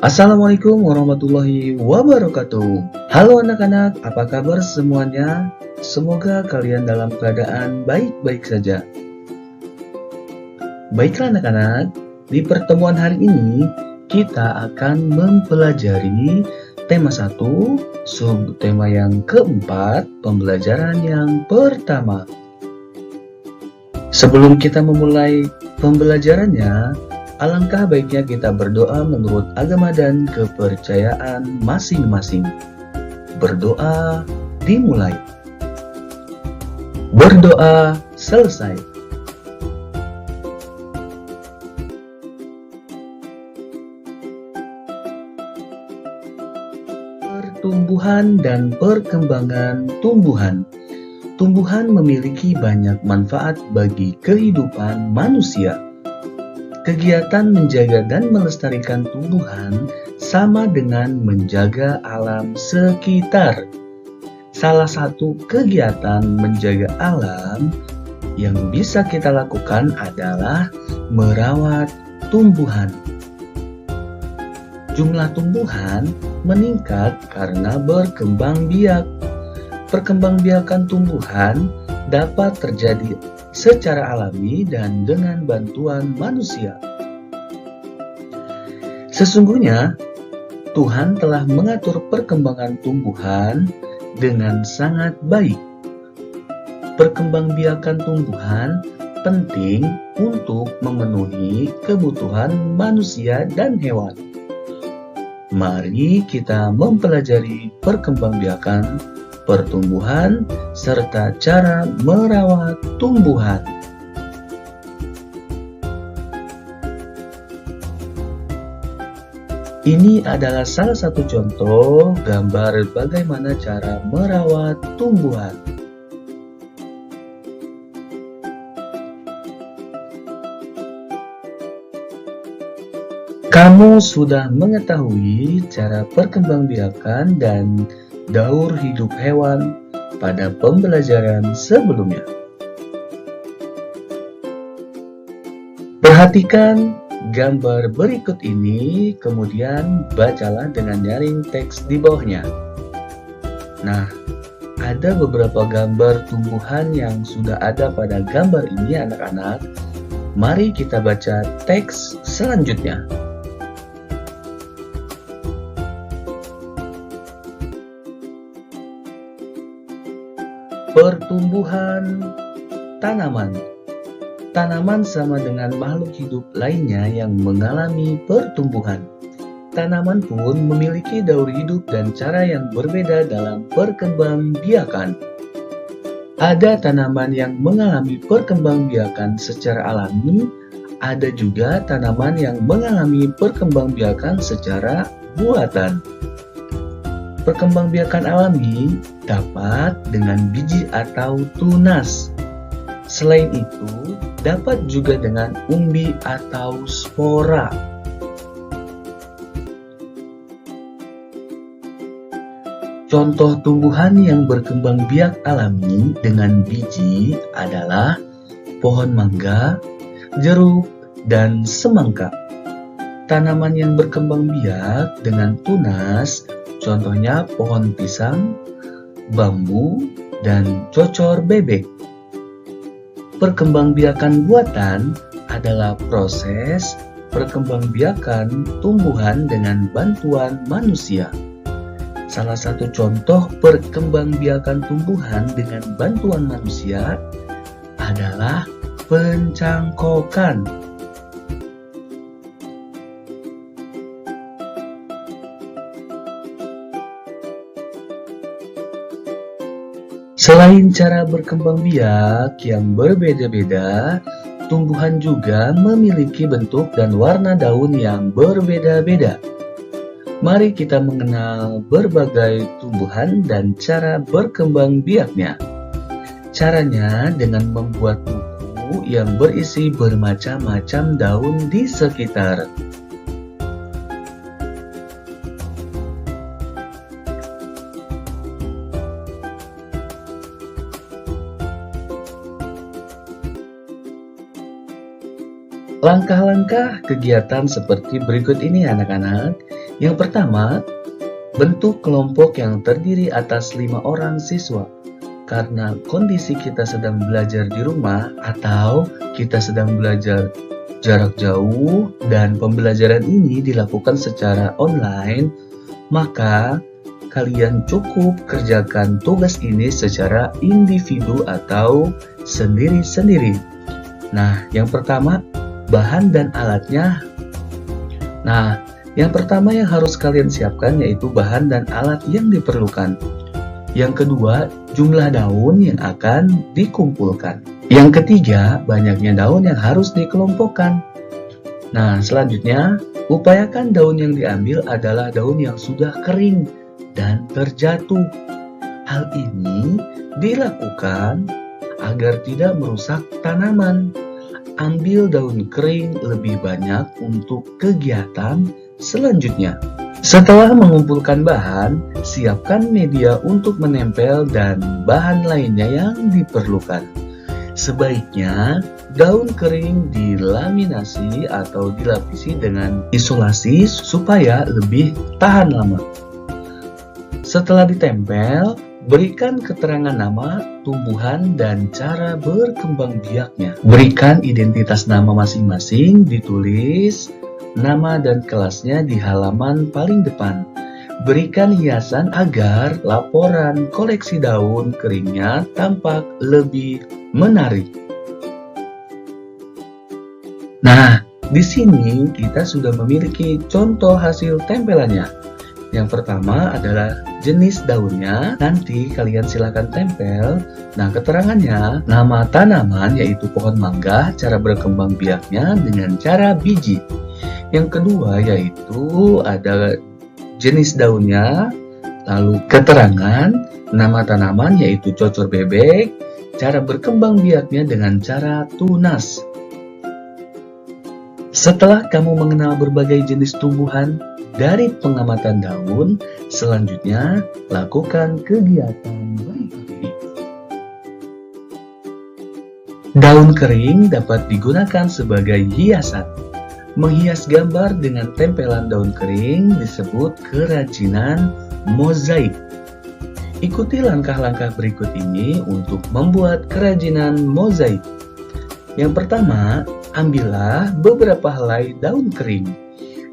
Assalamualaikum warahmatullahi wabarakatuh. Halo anak-anak, apa kabar semuanya? Semoga kalian dalam keadaan baik-baik saja. Baiklah anak-anak, di pertemuan hari ini kita akan mempelajari tema 1, subtema yang keempat, pembelajaran yang pertama. Sebelum kita memulai pembelajarannya, alangkah baiknya kita berdoa menurut agama dan kepercayaan masing-masing. Berdoa dimulai. Berdoa selesai. Pertumbuhan dan perkembangan tumbuhan. Tumbuhan memiliki banyak manfaat bagi kehidupan manusia. Kegiatan menjaga dan melestarikan tumbuhan sama dengan menjaga alam sekitar. Salah satu kegiatan menjaga alam yang bisa kita lakukan adalah merawat tumbuhan. Jumlah tumbuhan meningkat karena berkembang biak. Perkembangbiakan tumbuhan dapat terjadi secara alami dan dengan bantuan manusia. Sesungguhnya, Tuhan telah mengatur perkembangan tumbuhan dengan sangat baik. Perkembangbiakan tumbuhan penting untuk memenuhi kebutuhan manusia dan hewan. Mari kita mempelajari perkembangbiakan pertumbuhan, serta cara merawat tumbuhan. Ini adalah salah satu contoh gambar bagaimana cara merawat tumbuhan. Kamu sudah mengetahui cara perkembangbiakan dan daur hidup hewan pada pembelajaran sebelumnya. Perhatikan gambar berikut ini, kemudian bacalah dengan nyaring teks di bawahnya. Nah, ada beberapa gambar tumbuhan yang sudah ada pada gambar ini anak-anak. Mari kita baca teks selanjutnya. Pertumbuhan tanaman. Tanaman sama dengan makhluk hidup lainnya yang mengalami pertumbuhan. Tanaman pun memiliki daur hidup dan cara yang berbeda dalam perkembangbiakan. Ada tanaman yang mengalami perkembangbiakan secara alami, ada juga tanaman yang mengalami perkembangbiakan secara buatan. Perkembangbiakan alami dapat dengan biji atau tunas. Selain itu, dapat juga dengan umbi atau spora. Contoh tumbuhan yang berkembang biak alami dengan biji adalah pohon mangga, jeruk, dan semangka. Tanaman yang berkembang biak dengan tunas contohnya pohon pisang, bambu, dan cocor bebek. Perkembangbiakan buatan adalah proses perkembangbiakan tumbuhan dengan bantuan manusia. Salah satu contoh perkembangbiakan tumbuhan dengan bantuan manusia adalah pencangkokan. Selain cara berkembang biak yang berbeda-beda, tumbuhan juga memiliki bentuk dan warna daun yang berbeda-beda. Mari kita mengenal berbagai tumbuhan dan cara berkembang biaknya. Caranya dengan membuat buku yang berisi bermacam-macam daun di sekitar. Langkah-langkah kegiatan seperti berikut ini anak-anak. Yang pertama, bentuk kelompok yang terdiri atas 5 orang siswa. Karena kondisi kita sedang belajar di rumah atau kita sedang belajar jarak jauh dan pembelajaran ini dilakukan secara online, maka kalian cukup kerjakan tugas ini secara individu atau sendiri-sendiri. Nah, yang pertama, bahan dan alatnya. Nah, yang pertama yang harus kalian siapkan yaitu bahan dan alat yang diperlukan. Yang kedua, jumlah daun yang akan dikumpulkan. Yang ketiga, banyaknya daun yang harus dikelompokkan. Nah, selanjutnya, upayakan daun yang diambil adalah daun yang sudah kering dan terjatuh. Hal ini dilakukan agar tidak merusak tanaman. Ambil daun kering lebih banyak untuk kegiatan selanjutnya. Setelah mengumpulkan bahan, siapkan media untuk menempel dan bahan lainnya yang diperlukan. Sebaiknya daun kering dilaminasi atau dilapisi dengan isolasi supaya lebih tahan lama. Setelah ditempel, berikan keterangan nama, tumbuhan, dan cara berkembang biaknya. Berikan identitas nama masing-masing, ditulis nama dan kelasnya di halaman paling depan. Berikan hiasan agar laporan koleksi daun keringnya tampak lebih menarik. Nah, di sini kita sudah memiliki contoh hasil tempelannya. Yang pertama adalah jenis daunnya, nanti kalian silakan tempel. Nah, keterangannya, nama tanaman yaitu pohon mangga, cara berkembang biaknya dengan cara biji. Yang kedua yaitu ada jenis daunnya, lalu keterangan, nama tanaman yaitu cocor bebek, cara berkembang biaknya dengan cara tunas. Setelah kamu mengenal berbagai jenis tumbuhan dari pengamatan daun, selanjutnya lakukan kegiatan berikut ini. Daun kering dapat digunakan sebagai hiasan. Menghias gambar dengan tempelan daun kering disebut kerajinan mozaik. Ikuti langkah-langkah berikut ini untuk membuat kerajinan mozaik. Yang pertama, ambillah beberapa helai daun kering.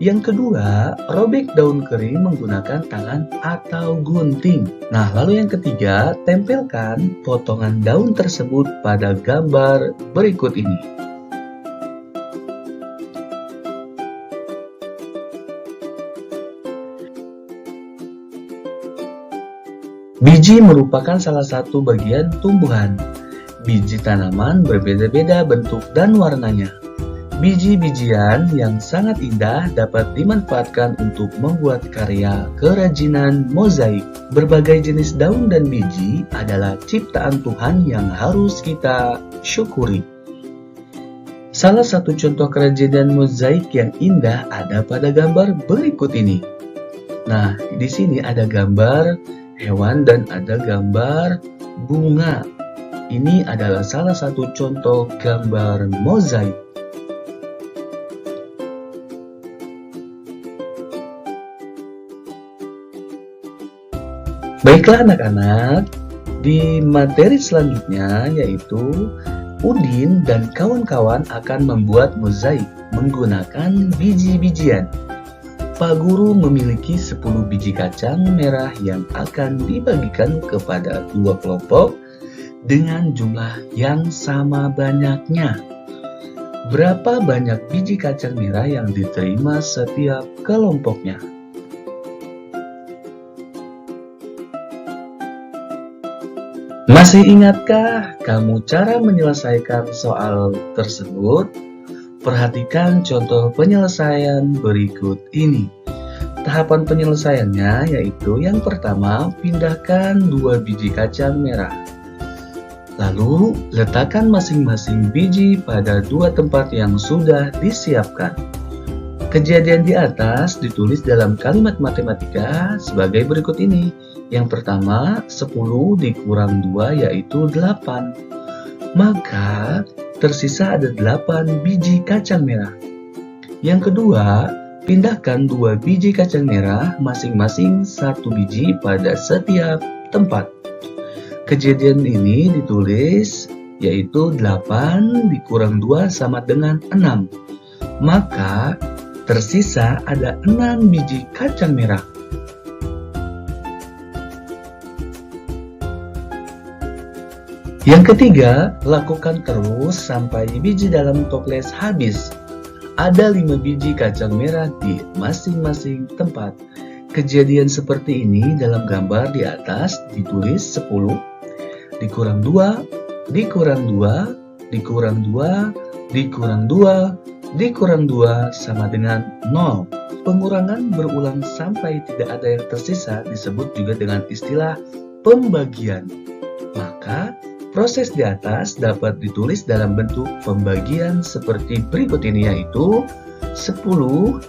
Yang kedua, robek daun kering menggunakan tangan atau gunting. Nah, lalu yang ketiga, tempelkan potongan daun tersebut pada gambar berikut ini. Biji merupakan salah satu bagian tumbuhan. Biji tanaman berbeda-beda bentuk dan warnanya. Biji-bijian yang sangat indah dapat dimanfaatkan untuk membuat karya kerajinan mozaik. Berbagai jenis daun dan biji adalah ciptaan Tuhan yang harus kita syukuri. Salah satu contoh kerajinan mozaik yang indah ada pada gambar berikut ini. Nah, di sini ada gambar hewan dan ada gambar bunga. Ini adalah salah satu contoh gambar mozaik. Baiklah anak-anak, di materi selanjutnya yaitu Udin dan kawan-kawan akan membuat mozaik menggunakan biji-bijian. Pak Guru memiliki 10 biji kacang merah yang akan dibagikan kepada 2 kelompok dengan jumlah yang sama banyaknya. Berapa banyak biji kacang merah yang diterima setiap kelompoknya? Masih ingatkah kamu cara menyelesaikan soal tersebut? Perhatikan contoh penyelesaian berikut ini. Tahapan penyelesaiannya yaitu yang pertama, pindahkan 2 biji kacang merah. Lalu, letakkan masing-masing biji pada 2 tempat yang sudah disiapkan. Kejadian di atas ditulis dalam kalimat matematika sebagai berikut ini. Yang pertama, 10 dikurang 2 yaitu 8. Maka, tersisa ada 8 biji kacang merah. Yang kedua, Pindahkan 2 biji kacang merah masing-masing 1 biji pada setiap tempat. Kejadian ini ditulis yaitu 8 dikurang 2 sama dengan 6. Maka tersisa ada 6 biji kacang merah. Yang ketiga, lakukan terus sampai biji dalam toples habis. Ada 5 biji kacang merah di masing-masing tempat. Kejadian seperti ini dalam gambar di atas ditulis 10 dikurang 2, dikurang 2, dikurang 2, dikurang 2, dikurang 2 sama dengan 0. Pengurangan berulang sampai tidak ada yang tersisa disebut juga dengan istilah pembagian. Maka proses di atas dapat ditulis dalam bentuk pembagian seperti berikut ini, yaitu 10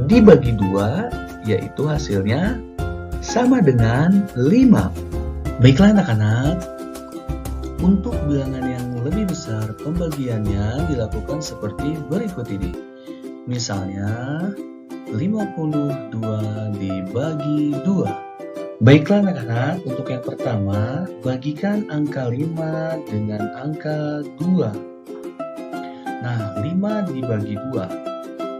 dibagi 2, yaitu hasilnya sama dengan 5. Baiklah anak-anak, untuk bilangan yang lebih besar pembagiannya dilakukan seperti berikut ini. Misalnya 52 dibagi 2. Baiklah anak-anak, untuk yang pertama, bagikan angka 5 dengan angka 2. Nah, 5 dibagi 2.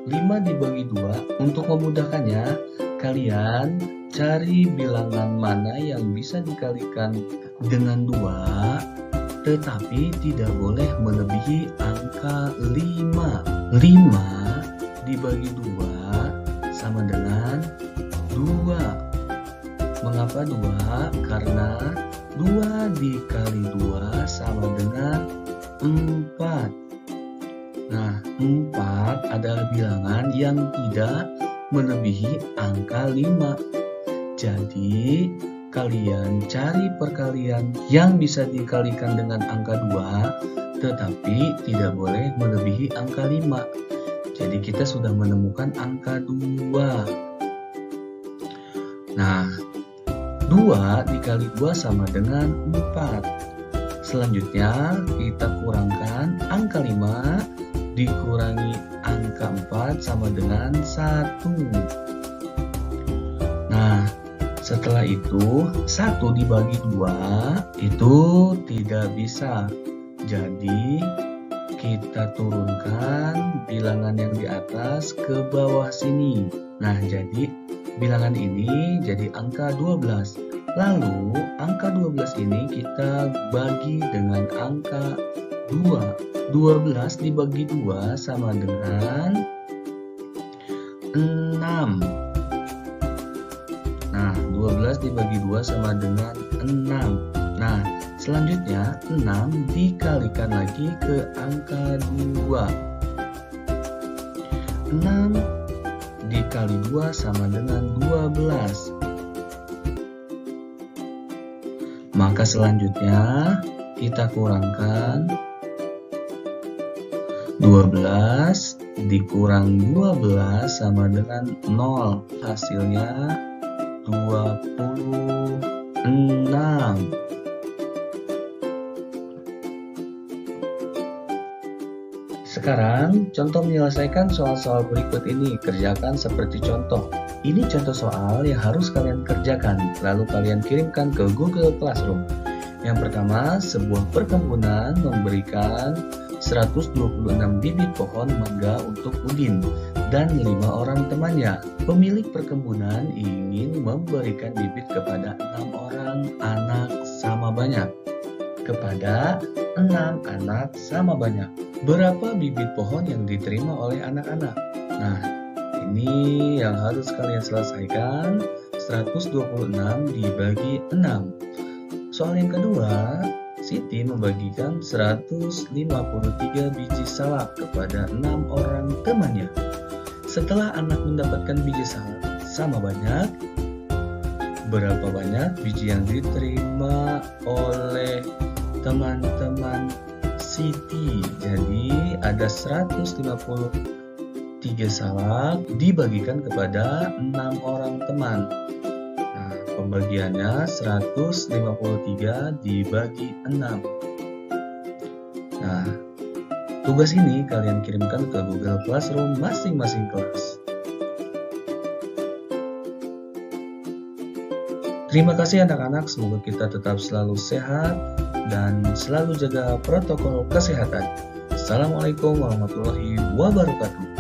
5 dibagi 2, untuk memudahkannya, kalian cari bilangan mana yang bisa dikalikan dengan 2, tetapi tidak boleh melebihi angka 5. 5 dibagi 2 sama dengan 2. Mengapa 2? Karena 2 dikali 2 sama dengan 4. Nah, 4 adalah bilangan yang tidak melebihi angka 5. Jadi, kalian cari perkalian yang bisa dikalikan dengan angka 2, tetapi tidak boleh melebihi angka 5. Jadi, kita sudah menemukan angka 2. Nah, 2 dikali 2 sama dengan 4. Selanjutnya kita kurangkan angka 5 dikurangi angka 4 sama dengan 1. Nah, setelah itu 1 dibagi 2 itu tidak bisa. Jadi kita turunkan bilangan yang di atas ke bawah sini. Nah, jadi bilangan ini jadi angka 12. Lalu angka 12 ini kita bagi dengan angka 2. 12 dibagi 2 sama dengan 6. Nah, 12 dibagi 2 sama dengan 6. Nah, selanjutnya 6 dikalikan lagi ke angka 2. 6 dikali 2 sama dengan 12. Maka selanjutnya kita kurangkan 12 dikurang 12 sama dengan 0. Hasilnya 26. Sekarang, contoh menyelesaikan soal-soal berikut ini. Kerjakan seperti contoh. Ini contoh soal yang harus kalian kerjakan, lalu kalian kirimkan ke Google Classroom. Yang pertama, sebuah perkebunan memberikan 126 bibit pohon mangga untuk Udin dan 5 orang temannya. Pemilik perkebunan ingin memberikan bibit kepada 6 orang anak sama banyak. Kepada 6 anak sama banyak. Berapa bibit pohon yang diterima oleh anak-anak? Nah, ini yang harus kalian selesaikan. 126 dibagi 6. Soal yang kedua, Siti membagikan 153 biji salak kepada 6 orang temannya. Setelah anak mendapatkan biji salak sama banyak, berapa banyak biji yang diterima oleh teman-teman Siti? Jadi ada 153 salak dibagikan kepada 6 orang teman. Nah, pembagiannya 153 dibagi 6. Nah, tugas ini kalian kirimkan ke Google Classroom masing-masing kelas. Terima kasih anak-anak, semoga kita tetap selalu sehat dan selalu jaga protokol kesehatan. Assalamualaikum warahmatullahi wabarakatuh.